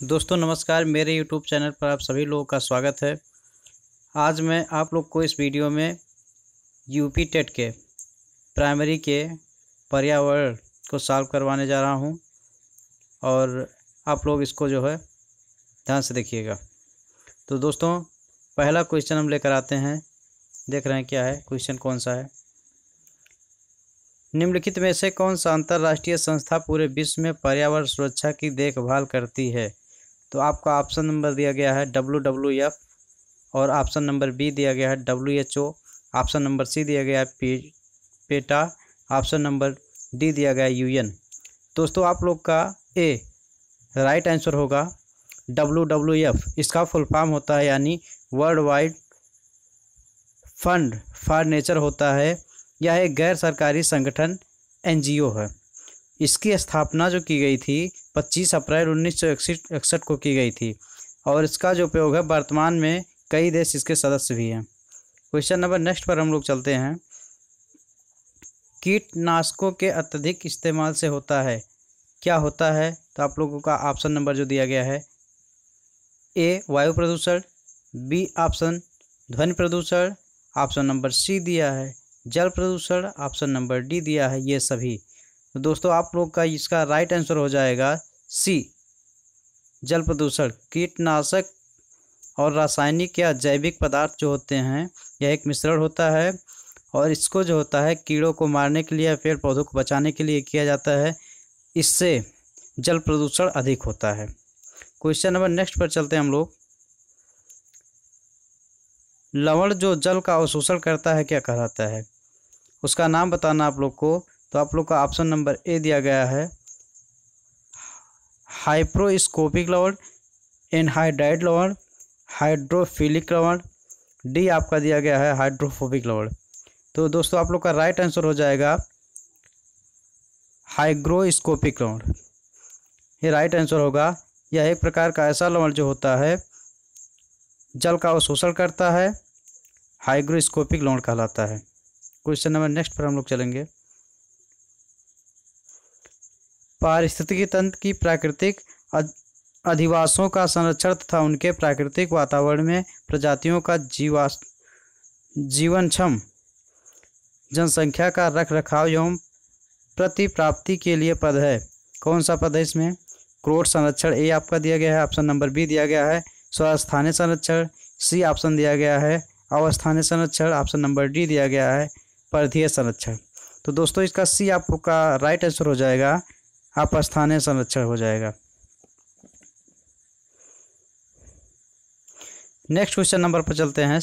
दोस्तों नमस्कार, मेरे यूट्यूब चैनल पर आप सभी लोगों का स्वागत है। आज मैं आप लोग को इस वीडियो में यूपी टेट के प्राइमरी के पर्यावरण को सॉल्व करवाने जा रहा हूं और आप लोग इसको जो है ध्यान से देखिएगा। तो दोस्तों पहला क्वेश्चन हम लेकर आते हैं। देख रहे हैं क्या है क्वेश्चन, कौन सा है। निम्नलिखित में से कौन सा अंतर्राष्ट्रीय संस्था पूरे विश्व में पर्यावरण सुरक्षा की देखभाल करती है। तो आपका ऑप्शन नंबर दिया गया है WWF और ऑप्शन नंबर बी दिया गया है WHO, ऑप्शन नंबर सी दिया गया है पेटा, ऑप्शन नंबर डी दिया गया है UN। दोस्तों आप लोग का ए राइट आंसर होगा WWF। इसका फुल फॉर्म होता है यानी world wide fund for nature होता है। यह एक गैर सरकारी संगठन NGO है। इसकी स्थापना जो की गई थी 25 अप्रैल 1961 को की गई थी और इसका जो उपयोग है वर्तमान में कई देश इसके सदस्य भी हैं। क्वेश्चन नंबर नेक्स्ट पर हम लोग चलते हैं। कीटनाशकों के अत्यधिक इस्तेमाल से होता है क्या होता है। तो आप लोगों का ऑप्शन नंबर जो दिया गया है ए वायु प्रदूषण, बी ऑप्शन ध्वनि प्रदूषण, ऑप्शन नंबर सी दिया है जल प्रदूषण, ऑप्शन नंबर डी दिया है ये सभी। तो दोस्तों आप लोग का इसका राइट आंसर हो जाएगा सी जल प्रदूषण। कीटनाशक और रासायनिक या जैविक पदार्थ जो होते हैं यह एक मिश्रण होता है और इसको जो होता है कीड़ों को मारने के लिए, पेड़ पौधों को बचाने के लिए किया जाता है। इससे जल प्रदूषण अधिक होता है। क्वेश्चन नंबर नेक्स्ट पर चलते हैं हम लोग। लवण जो जल का अवशोषण करता है क्या कहलाता है, उसका नाम बताना आप लोग को। तो आप लोग का ऑप्शन नंबर ए दिया गया है हाइड्रोस्कोपिक लवण, एनहाइड्राइड लवण, हाइड्रोफिलिक लवण, डी आपका दिया गया है हाइड्रोफोबिक लवण। तो दोस्तों आप लोग का राइट आंसर हो जाएगा हाइग्रोस्कोपिक लवण। ये राइट आंसर होगा। यह एक प्रकार का ऐसा लवण जो होता है जल का अवशोषण करता है, हाइग्रोस्कोपिक लवण कहलाता है। क्वेश्चन नंबर नेक्स्ट पर हम लोग चलेंगे। पारिस्थितिकी तंत्र की प्राकृतिक अधिवासों का संरक्षण तथा उनके प्राकृतिक वातावरण में प्रजातियों का जीवनक्षम जनसंख्या का रखरखाव एवं प्रतिप्राप्ति के लिए पद है। कौन सा पद है इसमें। क्रोड संरक्षण ए आपका दिया गया है, ऑप्शन नंबर बी दिया गया है स्वस्थानीय संरक्षण, सी ऑप्शन दिया गया है अवस्थानीय संरक्षण, ऑप्शन नंबर डी दिया गया है परिधीय संरक्षण। तो दोस्तों इसका सी आपका राइट आंसर हो जाएगा, अपस्थानीय संरक्षण हो जाएगा। नेक्स्ट क्वेश्चन नंबर पर चलते हैं।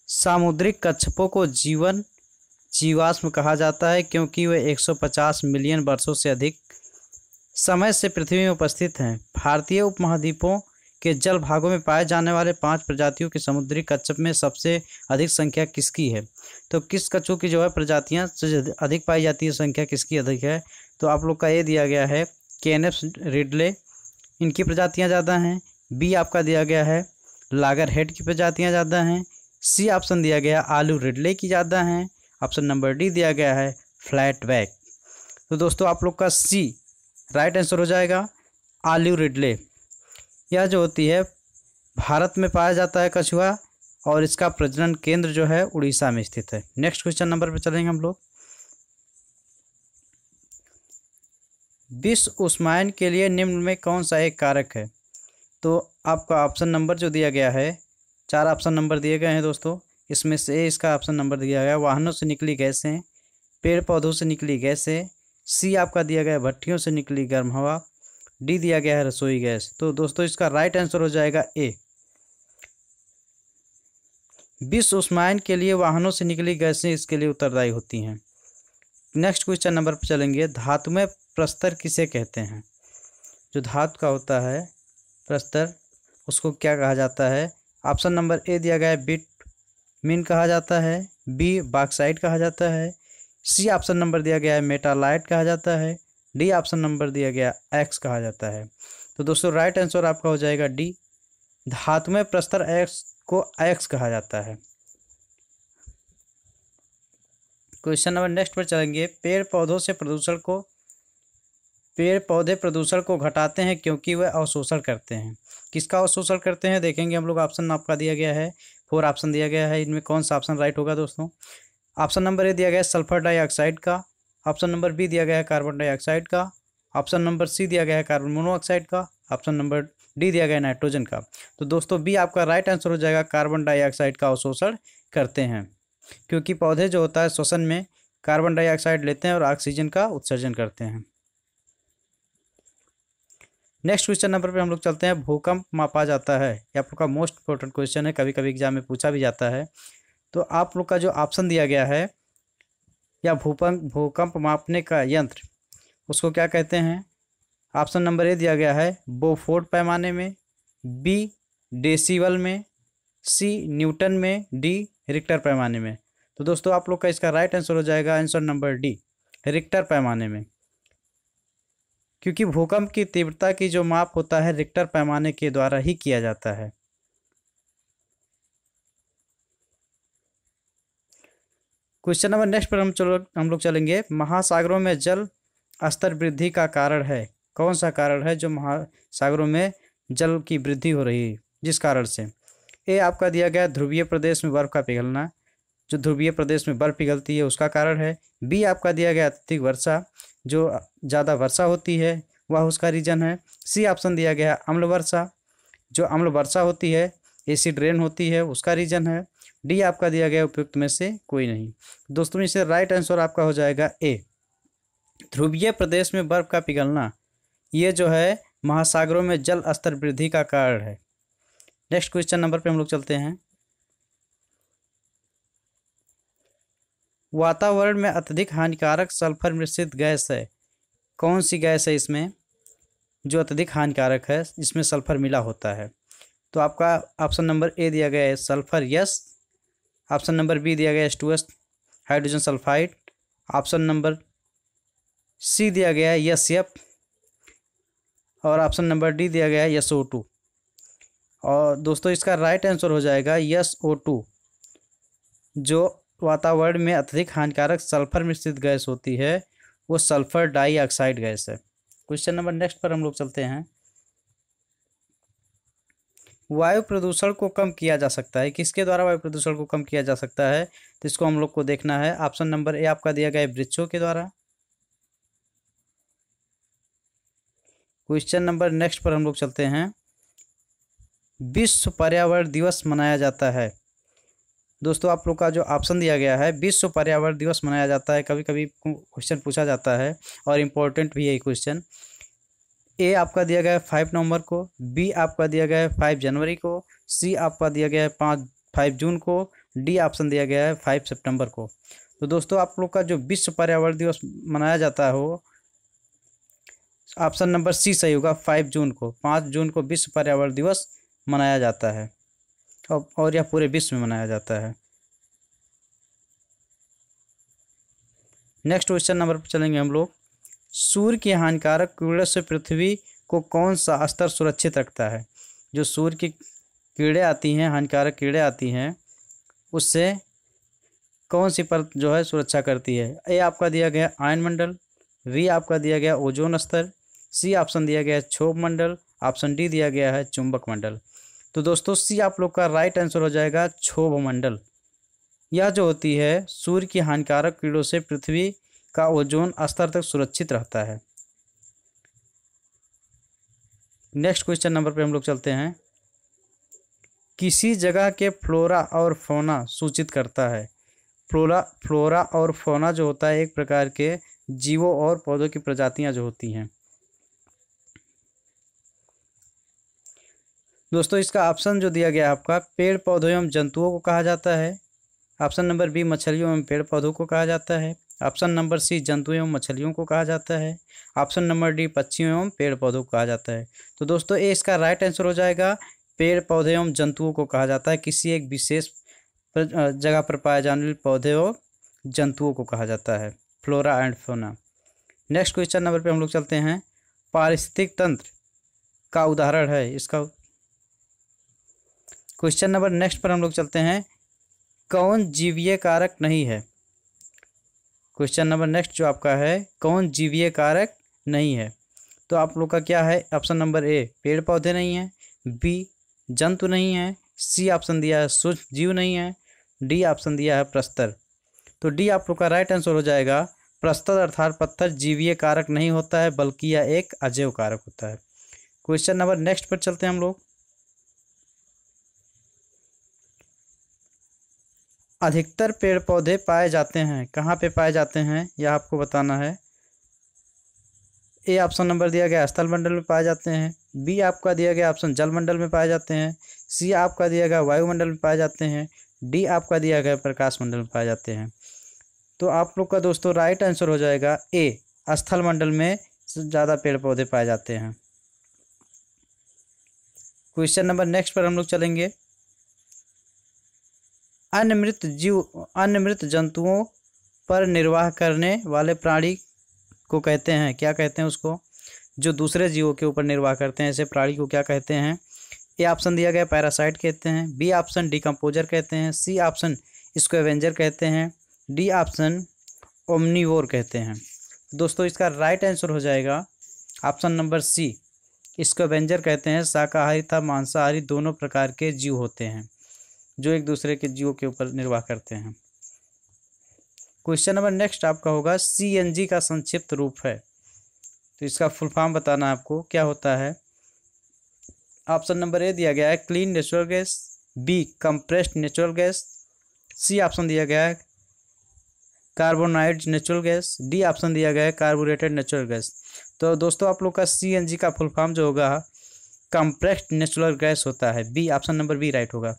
सामुद्रिक कच्छपों को जीवाश्म कहा जाता है क्योंकि वे 150 मिलियन वर्षों से अधिक समय से पृथ्वी में उपस्थित हैं। भारतीय उपमहाद्वीपों के जल भागों में पाए जाने वाले 5 प्रजातियों के समुद्री कच्छप में सबसे अधिक संख्या किसकी है। तो किस कच्छपों की जो है प्रजातियां अधिक पाई जाती है, संख्या किसकी अधिक है। तो आप लोग का ए दिया गया है केनेप्स रिडले, इनकी प्रजातियां ज़्यादा हैं। बी आपका दिया गया है लागर हेड की प्रजातियां ज़्यादा हैं। सी ऑप्शन दिया गया आलू रिडले की ज़्यादा हैं। ऑप्शन नंबर डी दिया गया है फ्लैट बैक। तो दोस्तों आप लोग का सी राइट आंसर हो जाएगा आलू रिडले। यह जो होती है भारत में पाया जाता है कछुआ और इसका प्रजनन केंद्र जो है उड़ीसा में स्थित है। नेक्स्ट क्वेश्चन नंबर पर चलेंगे हम लोग। विश्व उष्मायन के लिए निम्न में कौन सा एक कारक है। तो आपका ऑप्शन नंबर जो दिया गया है, 4 ऑप्शन नंबर दिए गए हैं दोस्तों। इसमें से इसका ऑप्शन नंबर दिया गया है वाहनों से निकली गैसें, पेड़ पौधों से निकली गैसें, सी आपका दिया गया है भट्टियों से निकली गर्म हवा, डी दिया गया है रसोई गैस। तो दोस्तों इसका राइट आंसर हो जाएगा ए। विश्व उष्मायन के लिए वाहनों से निकली गैसें इसके लिए उत्तरदायी होती हैं। नेक्स्ट क्वेश्चन नंबर पर चलेंगे। धातुमय प्रस्तर किसे कहते हैं। जो धातु का होता है प्रस्तर उसको क्या कहा जाता है। ऑप्शन नंबर ए दिया गया है बिटमिन कहा जाता है, बी बॉक्साइट कहा जाता है, सी ऑप्शन नंबर दिया गया है मेटालाइट कहा जाता है, डी ऑप्शन नंबर दिया गया एक्स कहा जाता है। तो दोस्तों राइट आंसर आपका हो जाएगा डी, धातुमय प्रस्तर एक्स को एक्स कहा जाता है। क्वेश्चन नंबर नेक्स्ट पर चलेंगे। पेड़ पौधों से प्रदूषण को पेड़ पौधे प्रदूषण को घटाते हैं क्योंकि वे अवशोषण करते हैं। किसका अवशोषण करते हैं देखेंगे हम लोग। ऑप्शन आपका दिया गया है, 4 ऑप्शन दिया गया है, इनमें कौन सा ऑप्शन राइट होगा दोस्तों। ऑप्शन नंबर ए दिया गया है सल्फर डाइऑक्साइड का, ऑप्शन नंबर बी दिया गया है कार्बन डाइऑक्साइड का, ऑप्शन नंबर सी दिया गया है कार्बन मोनोऑक्साइड का, ऑप्शन नंबर डी दिया गया है नाइट्रोजन का। तो दोस्तों बी आपका राइट आंसर हो जाएगा, कार्बन डाइऑक्साइड का अवशोषण करते हैं, क्योंकि पौधे जो होता है श्वसन में कार्बन डाइऑक्साइड लेते हैं और ऑक्सीजन का उत्सर्जन करते हैं। नेक्स्ट क्वेश्चन नंबर पे हम लोग चलते हैं। भूकंप मापा जाता है, ये आप लोग का मोस्ट इंपॉर्टेंट क्वेश्चन है, कभी कभी एग्जाम में पूछा भी जाता है। तो आप लोग का जो ऑप्शन दिया गया है या भूकंप मापने का यंत्र, उसको क्या कहते हैं। ऑप्शन नंबर ए दिया गया है बोफोर्ड पैमाने में, बी डेसिबल में, सी न्यूटन में, डी रिक्टर पैमाने में। तो दोस्तों आप लोग का इसका राइट आंसर हो जाएगा आंसर नंबर डी, रिक्टर पैमाने में, क्योंकि भूकंप की तीव्रता की जो माप होता है रिक्टर पैमाने के द्वारा ही किया जाता है। क्वेश्चन नंबर नेक्स्ट पर हम लोग चलेंगे। महासागरों में जल स्तर वृद्धि का कारण है, कौन सा कारण है जो महासागरों में जल की वृद्धि हो रही है, जिस कारण से। ए आपका दिया गया ध्रुवीय प्रदेश में बर्फ का पिघलना, जो ध्रुवीय प्रदेश में बर्फ पिघलती है उसका कारण है। बी आपका दिया गया अत्यधिक वर्षा, जो ज़्यादा वर्षा होती है वह उसका रीजन है। सी ऑप्शन दिया गया अम्ल वर्षा, जो अम्ल वर्षा होती है, एसिड रेन होती है, उसका रीजन है। डी आपका दिया गया उपयुक्त में से कोई नहीं। दोस्तों इसे राइट आंसर आपका हो जाएगा ए, ध्रुवीय प्रदेश में बर्फ का पिघलना, ये जो है महासागरों में जल स्तर वृद्धि का कारण है। नेक्स्ट क्वेश्चन नंबर पे हम लोग चलते हैं। वातावरण में अत्यधिक हानिकारक सल्फर मिश्रित गैस है, कौन सी गैस है इसमें जो अत्यधिक हानिकारक है, इसमें सल्फर मिला होता है। तो आपका ऑप्शन नंबर ए दिया गया है sulphur yes, option number B दिया गया है H2S hydrogen sulphide, option number C दिया गया है SF और ऑप्शन नंबर डी दिया गया है SO2। और दोस्तों इसका राइट आंसर हो जाएगा SO2, जो वातावरण में अत्यधिक हानिकारक सल्फर मिश्रित गैस होती है वो सल्फर डाइऑक्साइड गैस है। क्वेश्चन नंबर नेक्स्ट पर हम लोग चलते हैं। वायु प्रदूषण को कम किया जा सकता है, किसके द्वारा वायु प्रदूषण को कम किया जा सकता है, तो इसको हम लोग को देखना है। ऑप्शन नंबर ए आपका दिया गया है वृक्षों के द्वारा। क्वेश्चन नंबर नेक्स्ट पर हम लोग चलते हैं। विश्व पर्यावरण दिवस मनाया जाता है, दोस्तों आप लोग का जो ऑप्शन दिया गया है विश्व पर्यावरण दिवस मनाया जाता है, कभी कभी क्वेश्चन पूछा जाता है और इम्पोर्टेंट भी है ये क्वेश्चन। ए आपका दिया गया है 5 नवंबर को, बी आपका दिया गया है 5 जनवरी को, सी आपका दिया गया है 5 जून को, डी ऑप्शन दिया गया है 5 सितंबर को। तो दोस्तों आप लोग का जो विश्व पर्यावरण दिवस मनाया जाता हो, ऑप्शन नंबर सी सही होगा, 5 जून को। 5 जून को विश्व पर्यावरण दिवस मनाया जाता है और यह पूरे विश्व में मनाया जाता है। नेक्स्ट क्वेश्चन नंबर पर चलेंगे हम लोग। सूर्य की हानिकारक किरणों से पृथ्वी को कौन सा स्तर सुरक्षित रखता है, जो सूर्य की किरणें आती हैं, हानिकारक किरणें आती हैं, उससे कौन सी परत जो है सुरक्षा करती है। ए आपका दिया गया आयन मंडल, बी आपका दिया गया ओजोन स्तर, सी ऑप्शन दिया गया है क्षोभ मंडल, ऑप्शन डी दिया गया है चुंबक मंडल। तो दोस्तों सी आप लोग का राइट आंसर हो जाएगा क्षोभ मंडल। यह जो होती है सूर्य की हानिकारक किरणों से पृथ्वी का ओजोन स्तर तक सुरक्षित रहता है। नेक्स्ट क्वेश्चन नंबर पे हम लोग चलते हैं। किसी जगह के फ्लोरा और फौना सूचित करता है। फ्लोरा और फौना जो होता है एक प्रकार के जीवों और पौधों की प्रजातियां जो होती हैं। दोस्तों इसका ऑप्शन जो दिया गया है आपका पेड़ पौधों एवं जंतुओं को कहा जाता है, ऑप्शन नंबर बी मछलियों एवं पेड़ पौधों को कहा जाता है, ऑप्शन नंबर सी जंतुओं एवं मछलियों को कहा जाता है, ऑप्शन नंबर डी पक्षियों एवं पेड़ पौधों को कहा जाता है। तो दोस्तों ए इसका राइट आंसर हो जाएगा, पेड़ पौधे एवं जंतुओं को कहा जाता है, किसी एक विशेष जगह पर पाए जाने वाले पौधे और जंतुओं को कहा जाता है, flora and fauna. Next question number पे हम लोग चलते हैं। पारिस्थितिक तंत्र का उदाहरण है इसका। क्वेश्चन नंबर नेक्स्ट पर हम लोग चलते हैं। कौन जीवीय कारक नहीं है। क्वेश्चन नंबर नेक्स्ट जो आपका है कौन जीवीय कारक नहीं है। तो आप लोग का क्या है, ऑप्शन नंबर ए पेड़ पौधे नहीं है, बी जंतु नहीं है, सी ऑप्शन दिया है सूक्ष्म जीव नहीं है, डी ऑप्शन दिया है प्रस्तर। तो डी आप लोग का राइट आंसर हो जाएगा। प्रस्तर अर्थात पत्थर जीवीय कारक नहीं होता है, बल्कि यह एक अजैव कारक होता है। क्वेश्चन नंबर नेक्स्ट पर चलते हैं हम लोग। अधिकतर पेड़ पौधे पाए जाते हैं, कहाँ पे पाए जाते हैं यह आपको बताना है। ए ऑप्शन नंबर दिया गया स्थल मंडल में पाए जाते हैं, बी आपका दिया गया ऑप्शन जल मंडल में पाए जाते हैं, सी आपका दिया गया वायुमंडल में पाए जाते हैं, डी आपका दिया गया प्रकाश मंडल में पाए जाते हैं। तो आप लोग का दोस्तों राइट आंसर हो जाएगा ए, स्थल मंडल में ज़्यादा पेड़ पौधे पाए जाते हैं। क्वेश्चन नंबर नेक्स्ट पर हम लोग चलेंगे। अन्य मृत जंतुओं पर निर्वाह करने वाले प्राणी को कहते हैं, क्या कहते हैं उसको, जो दूसरे जीवों के ऊपर निर्वाह करते हैं ऐसे प्राणी को क्या कहते हैं। ए ऑप्शन दिया गया पैरासाइट कहते हैं, बी ऑप्शन डिकम्पोजर कहते हैं, सी ऑप्शन स्कैवेंजर कहते हैं, डी ऑप्शन ओमनीवोर कहते हैं। दोस्तों इसका राइट आंसर हो जाएगा ऑप्शन नंबर सी, स्कैवेंजर कहते हैं। शाकाहारी तथा मांसाहारी दोनों प्रकार के जीव होते हैं जो एक दूसरे के जीवों के ऊपर निर्वाह करते हैं। क्वेश्चन नंबर नेक्स्ट आपका होगा सीएनजी का संक्षिप्त रूप है, तो इसका फुल फॉर्म बताना है आपको क्या होता है। ऑप्शन नंबर ए दिया गया है clean natural gas, B compressed natural gas, C option दिया गया है carbonide natural gas, D option दिया गया है कार्बोरेटेड नेचुरल गैस। तो दोस्तों आप लोग का सीएनजी का फुल फॉर्म जो होगा कंप्रेस्ड नेचुरल गैस होता है, B option number B right होगा,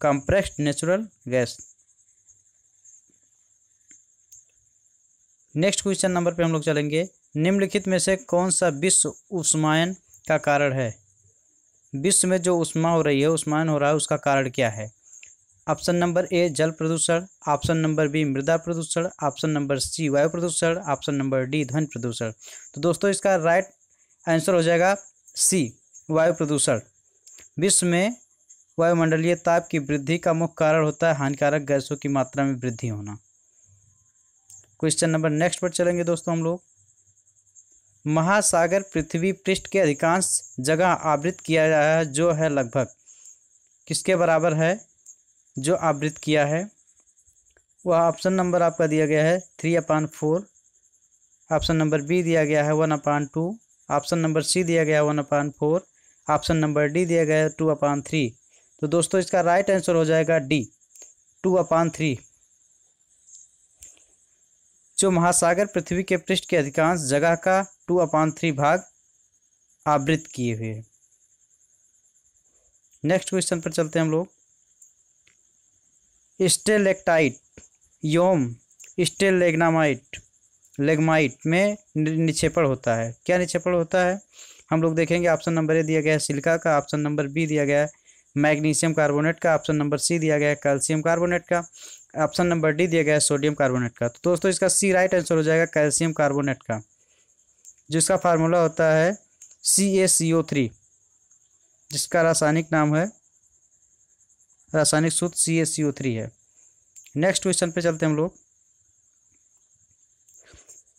compressed natural gas. Next question number पे हम लोग चलेंगे। निम्नलिखित में से कौन सा विश्व उष्मायन का कारण है, विश्व में जो उष्मा हो रही है, उष्मायन हो रहा है, उसका कारण क्या है। ऑप्शन नंबर ए जल प्रदूषण, ऑप्शन नंबर बी मृदा प्रदूषण, ऑप्शन नंबर सी वायु प्रदूषण, ऑप्शन नंबर डी ध्वनि प्रदूषण। तो दोस्तों इसका राइट आंसर हो जाएगा सी वायु प्रदूषण। विश्व में वायुमंडलीय ताप की वृद्धि का मुख्य कारण होता है हानिकारक गैसों की मात्रा में वृद्धि होना। क्वेश्चन नंबर नेक्स्ट पर चलेंगे दोस्तों हम लोग। महासागर पृथ्वी पृष्ठ के अधिकांश जगह आवृत किया गया है, जो है लगभग किसके बराबर है, जो आवृत किया है वह ऑप्शन नंबर आपका दिया गया है 3/4, ऑप्शन नंबर बी दिया गया है 1/2, ऑप्शन नंबर सी दिया गया है 1/4, ऑप्शन नंबर डी दिया गया है 2/3। तो दोस्तों इसका राइट आंसर हो जाएगा डी 2/3। जो महासागर पृथ्वी के पृष्ठ के अधिकांश जगह का 2/3 भाग आवृत किए हुए। नेक्स्ट क्वेश्चन पर चलते हैं हम लोग। स्टेलेक्टाइट योम लेगमाइट में निक्षेपण होता है, क्या निक्षेपण होता है हम लोग देखेंगे। ऑप्शन नंबर ए दिया गया है सिलिका का, ऑप्शन नंबर बी दिया गया है मैग्नीशियम कार्बोनेट का, ऑप्शन नंबर सी दिया गया है कैल्शियम कार्बोनेट का, ऑप्शन नंबर डी दिया गया है सोडियम कार्बोनेट का। तो दोस्तों इसका सी राइट आंसर हो जाएगा कैल्शियम कार्बोनेट का, जिसका फार्मूला होता है CaCO3, जिसका रासायनिक नाम है, रासायनिक सूत्र CaCO3 है। नेक्स्ट क्वेश्चन पे चलते हैं हम लोग।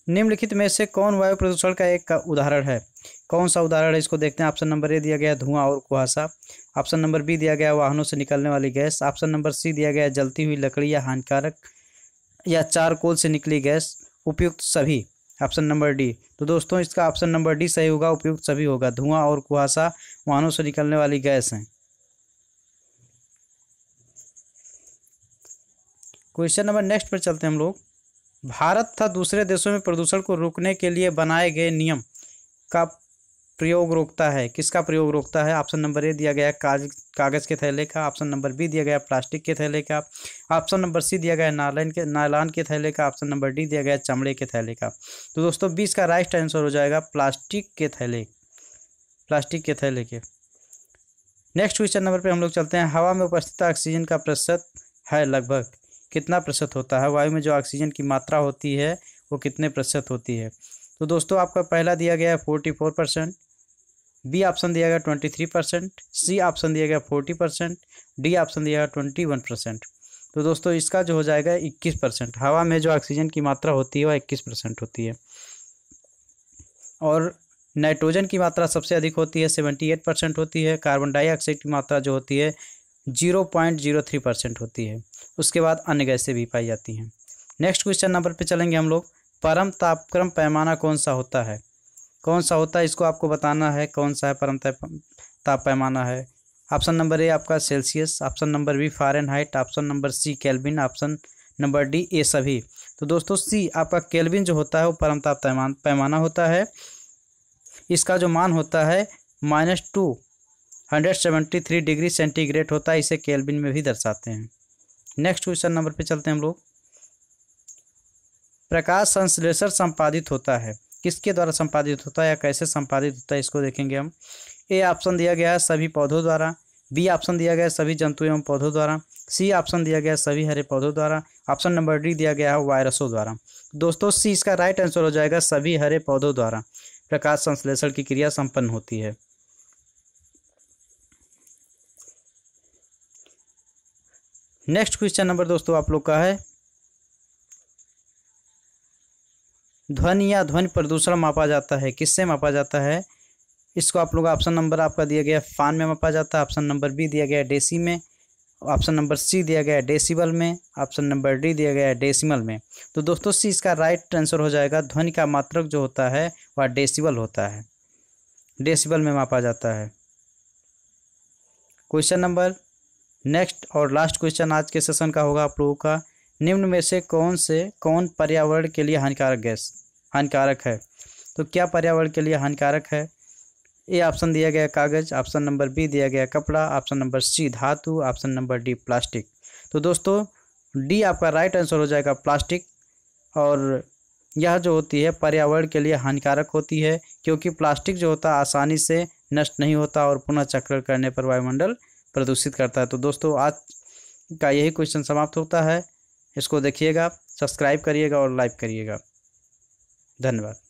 निम्नलिखित में से कौन वायु प्रदूषण का एक का उदाहरण है, कौन सा उदाहरण है इसको देखते हैं। ऑप्शन नंबर ए दिया गया है धुआं और कुहासा, ऑप्शन नंबर बी दिया गया है वाहनों से निकलने वाली गैस, ऑप्शन नंबर सी दिया गया है जलती हुई लकड़ी या हानिकारक या चारकोल से निकली गैस, उपयुक्त सभी, ऑप्शन नंबर डी। तो दोस्तों इसका ऑप्शन नंबर डी सही होगा, उपयुक्त सभी होगा। धुआं और कुहासा वाहनों से निकलने वाली गैस हैं। क्वेश्चन नंबर नेक्स्ट पर चलते हैं हम लोग। भारत तथा दूसरे देशों में प्रदूषण को रोकने के लिए बनाए गए नियम का प्रयोग रोकता है, किसका प्रयोग रोकता है। ऑप्शन नंबर ए दिया गया है कागज़ के थैले का, ऑप्शन नंबर बी दिया गया है प्लास्टिक के थैले का, ऑप्शन नंबर सी दिया गया है नायलॉन के थैले का, ऑप्शन नंबर डी दिया गया है चमड़े के थैले का। तो दोस्तों 20 का राइट आंसर हो जाएगा प्लास्टिक के थैले के। नेक्स्ट क्वेश्चन नंबर पे हम लोग चलते हैं। हवा में उपस्थित ऑक्सीजन का प्रतिशत है लगभग कितना प्रतिशत होता है, वायु में जो ऑक्सीजन की मात्रा होती है वो कितने प्रतिशत होती है। तो दोस्तों आपका पहला दिया गया है 44%, बी ऑप्शन दिया गया 23%, सी ऑप्शन दिया गया 40%, डी ऑप्शन दिया गया 21%। तो दोस्तों इसका जो हो जाएगा 21%। हवा में जो ऑक्सीजन की मात्रा होती है वह 21% होती है। और नाइट्रोजन की मात्रा सबसे अधिक होती है, 78% होती है। कार्बन डाइऑक्साइड की मात्रा जो होती है 0.03% होती है। उसके बाद अन्य गैसें भी पाई जाती हैं। नेक्स्ट क्वेश्चन नंबर पे चलेंगे हम लोग। परम तापक्रम पैमाना कौन सा होता है? कौन सा होता है इसको आपको बताना है, कौन सा है परम ताप पैमाना है। ऑप्शन नंबर ए आपका Celsius, option number B Fahrenheit, option number C Kelvin, option number D ये सभी। तो दोस्तों सी आपका केल्विन जो होता है वो परम ताप पैमाना होता है। इसका जो मान होता है -273 डिग्री सेंटीग्रेड होता है। इसे केल्विन में भी दर्शाते हैं। नेक्स्ट क्वेश्चन नंबर पे चलते हैं हम लोग। प्रकाश संश्लेषण संपादित होता है, किसके द्वारा संपादित होता है या कैसे संपादित होता है इसको देखेंगे हम। ए ऑप्शन दिया गया है सभी पौधों द्वारा, बी ऑप्शन दिया गया है सभी जंतु एवं पौधों द्वारा, सी ऑप्शन दिया गया है सभी हरे पौधों द्वारा, ऑप्शन नंबर डी दिया गया है वायरसों द्वारा। दोस्तों सी इसका राइट आंसर हो जाएगा, सभी हरे पौधों द्वारा प्रकाश संश्लेषण की क्रिया संपन्न होती है। नेक्स्ट क्वेश्चन नंबर दोस्तों आप लोग का है, ध्वनि या ध्वनि प्रदूषण मापा जाता है, किससे मापा जाता है? इसको आप लोग ऑप्शन नंबर आपका दिया गया फान में मापा जाता है, ऑप्शन नंबर बी दिया गया है डेसी में, ऑप्शन नंबर सी दिया गया है डेसिबल में, ऑप्शन नंबर डी दिया गया है डेसिमल में। तो दोस्तों सी इसका राइट आंसर हो जाएगा। ध्वनि का मात्रक जो होता है वह डेसिबल होता है, डेसिबल में मापा जाता है। क्वेश्चन नंबर नेक्स्ट और लास्ट क्वेश्चन आज के सेशन का होगा आप लोगों का, निम्न में से कौन पर्यावरण के लिए हानिकारक है? तो क्या पर्यावरण के लिए हानिकारक है? ए ऑप्शन दिया गया कागज़, ऑप्शन नंबर बी दिया गया कपड़ा, ऑप्शन नंबर सी धातु, ऑप्शन नंबर डी प्लास्टिक। तो दोस्तों डी आपका राइट आंसर हो जाएगा प्लास्टिक। और यह जो होती है पर्यावरण के लिए हानिकारक होती है, क्योंकि प्लास्टिक जो होता है आसानी से नष्ट नहीं होता और पुनः चक्रण करने पर वायुमंडल प्रदूषित करता है। तो दोस्तों आज का यही क्वेश्चन समाप्त होता है। इसको देखिएगा, सब्सक्राइब करिएगा और लाइक करिएगा। धन्यवाद।